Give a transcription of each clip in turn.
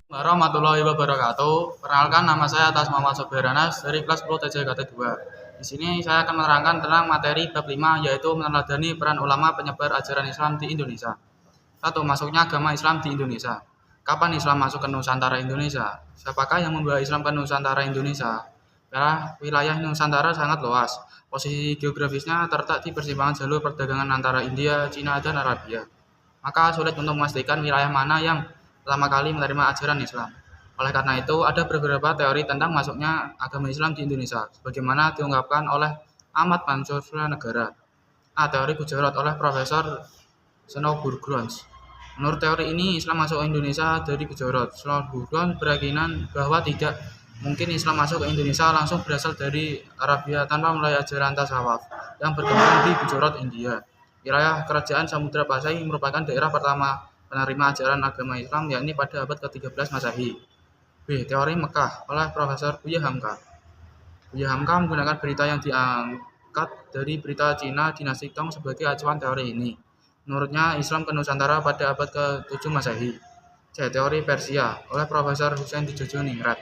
Warahmatullahi wabarakatuh. Perkenalkan, nama saya Atas Muhammad Sobranas dari kelas 10 TJKT 2. Di sini saya akan menerangkan tentang materi bab 5, yaitu meneladani peran ulama penyebar ajaran Islam di Indonesia. 1. Masuknya agama Islam di Indonesia. Kapan Islam masuk ke Nusantara Indonesia? Siapakah yang membawa Islam ke Nusantara Indonesia? Karena wilayah Nusantara sangat luas. Posisi geografisnya terletak di persimpangan jalur perdagangan antara India, Cina, dan Arabia. Maka sulit untuk memastikan wilayah mana yang pertama kali menerima ajaran Islam. Oleh karena itu, ada beberapa teori tentang masuknya agama Islam di Indonesia, sebagaimana diungkapkan oleh Ahmad Mansur Negara. A. Teori Gujarat oleh Profesor Snowburgrons. Menurut teori ini, Islam masuk ke Indonesia dari Gujarat. Snowburgrons berkeyakinan bahwa tidak mungkin Islam masuk ke Indonesia langsung berasal dari Arabia tanpa melalui ajaran tasawuf yang berkembang di Gujarat, India. Wilayah kerajaan Samudra Pasai merupakan daerah pertama penerima ajaran agama Islam, yakni pada abad ke-13 Masehi. B. Teori Mekah oleh Profesor Buya Hamka. Buya Hamka menggunakan berita yang diangkat dari berita Cina dinasti Tang sebagai acuan teori ini. Menurutnya, Islam ke Nusantara pada abad ke-7 Masehi. C. Teori Persia oleh Profesor Hussein Tijjoni-Rat.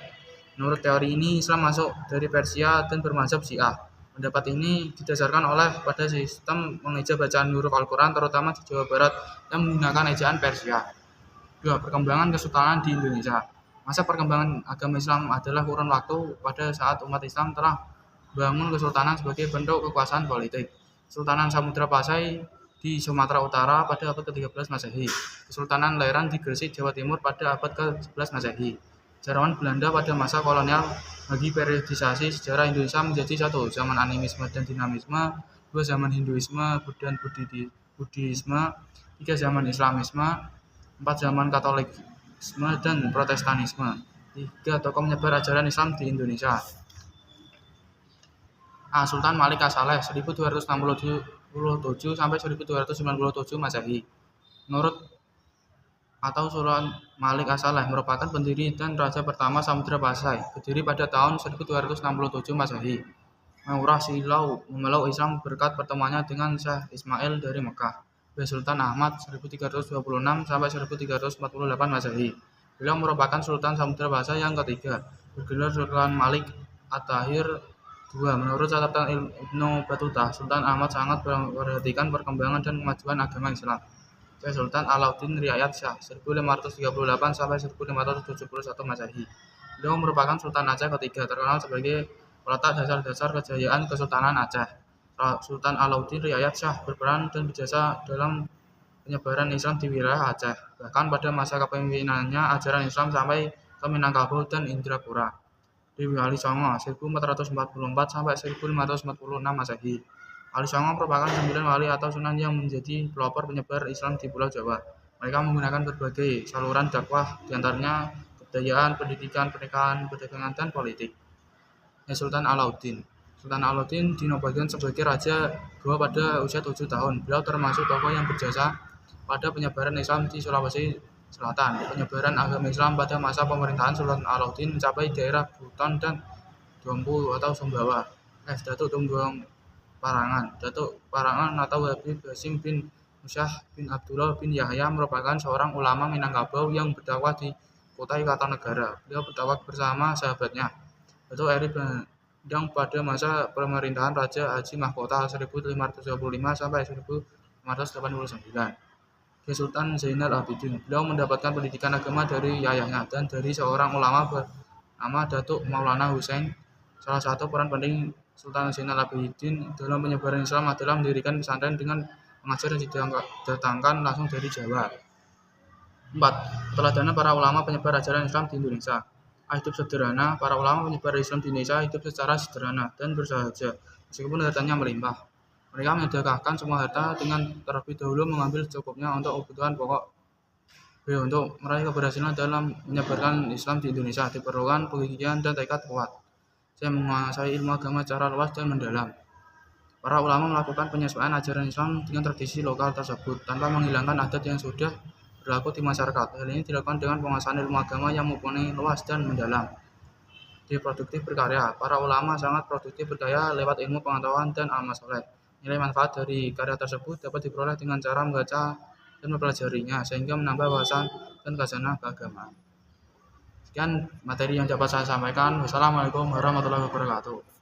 Menurut teori ini, Islam masuk dari Persia dan bermazhab Syiah. Pendapat ini didasarkan oleh pada sistem mengeja bacaan huruf Al-Quran, terutama di Jawa Barat yang menggunakan ejaan Persia. 2. Perkembangan Kesultanan di Indonesia. Masa perkembangan agama Islam adalah kurun waktu pada saat umat Islam telah membangun kesultanan sebagai bentuk kekuasaan politik. Kesultanan Samudra Pasai di Sumatera Utara pada abad ke-13 Masehi. Kesultanan Leran di Gresik, Jawa Timur pada abad ke-11 Masehi. Sejarawan Belanda pada masa kolonial bagi periodisasi sejarah Indonesia menjadi 1. Zaman animisme dan dinamisme, 2. Zaman Hinduisme dan Buddhisme, 3. Zaman Islamisme, 4. Zaman Katolikisme dan Protestanisme. 3. Tokoh menyebar ajaran Islam di Indonesia. A. Sultan Malik As-Saleh 1267 sampai 1297 Masehi. Menurut atau Sultan Malik As-Saleh merupakan pendiri dan raja pertama Samudra Pasai, berdiri pada tahun 1267 Masehi. Mengurah silau memeluk Islam berkat pertemuannya dengan Syekh Ismail dari Mekah. B. Sultan Ahmad 1326 sampai 1348 Masehi. Beliau merupakan Sultan Samudra Pasai yang ketiga, bergelar Sultan Malik At-Tahir II. Menurut catatan Ibnu Battuta, Sultan Ahmad sangat memperhatikan perkembangan dan kemajuan agama Islam. C. Sultan Alauddin Riayat Shah 1538 sampai 1571 Masehi. Beliau merupakan Sultan Aceh ketiga, terkenal sebagai peletak dasar-dasar kejayaan Kesultanan Aceh. Sultan Alauddin Riayat Shah berperan dan berjasa dalam penyebaran Islam di wilayah Aceh. Bahkan pada masa kepemimpinannya, ajaran Islam sampai ke Minangkabau dan Indrapura. Dewi Ali Songo 1444 sampai 1546 Masehi. Ali Songo merupakan 9 wali atau sunan yang menjadi pelopor penyebar Islam di Pulau Jawa. Mereka menggunakan berbagai saluran dakwah, diantaranya kebudayaan, pendidikan, pernikahan, perdagangan, dan politik. Sultan Alauddin. Sultan Alauddin dinobatkan sebagai Raja Goa pada usia 7 tahun. Beliau termasuk tokoh yang berjasa pada penyebaran Islam di Sulawesi Selatan. Penyebaran agama Islam pada masa pemerintahan Sultan Alauddin mencapai daerah Buton dan Dompu atau Sumbawa. Datuk Tunggong Datuk Parangan atau Habib Hasim bin Musyah bin Abdullah bin Yahya merupakan seorang ulama Minangkabau yang berdakwah di kota Kartanegara. Beliau berdakwah bersama sahabatnya, Datuk Eri Bandang pada masa pemerintahan Raja Haji Mahkota 1525 sampai 1589. Sultan Zainal Abidin. Beliau mendapatkan pendidikan agama dari ayahnya dan dari seorang ulama bernama Datuk Maulana Hussein. Salah satu peran penting Sultan Zainal Abidin dalam penyebaran Islam adalah mendirikan pesantren dengan pengajar yang didatangkan langsung dari Jawa. 4. Keteladanan para ulama penyebar ajaran Islam di Indonesia. Hidup sederhana. Para ulama penyebar Islam di Indonesia hidup secara sederhana dan bersahaja, meskipun hartanya melimpah. Mereka menyedekahkan semua harta dengan terlebih dahulu mengambil secukupnya untuk kebutuhan pokok. B. Untuk meraih keberhasilan dalam menyebarkan Islam di Indonesia diperlukan kegigihan dan tekad kuat. Saya menguasai ilmu agama secara luas dan mendalam. Para ulama melakukan penyesuaian ajaran Islam dengan tradisi lokal tersebut tanpa menghilangkan adat yang sudah berlaku di masyarakat. Hal ini dilakukan dengan penguasaan ilmu agama yang mumpuni, luas dan mendalam. D. Produktif berkarya. Para ulama sangat produktif berkarya lewat ilmu pengetahuan dan amal soleh. Nilai manfaat dari karya tersebut dapat diperoleh dengan cara membaca dan mempelajarinya, sehingga menambah wawasan dan khazanah keagamaan. Sekian materi yang dapat saya sampaikan. Wassalamualaikum warahmatullahi wabarakatuh.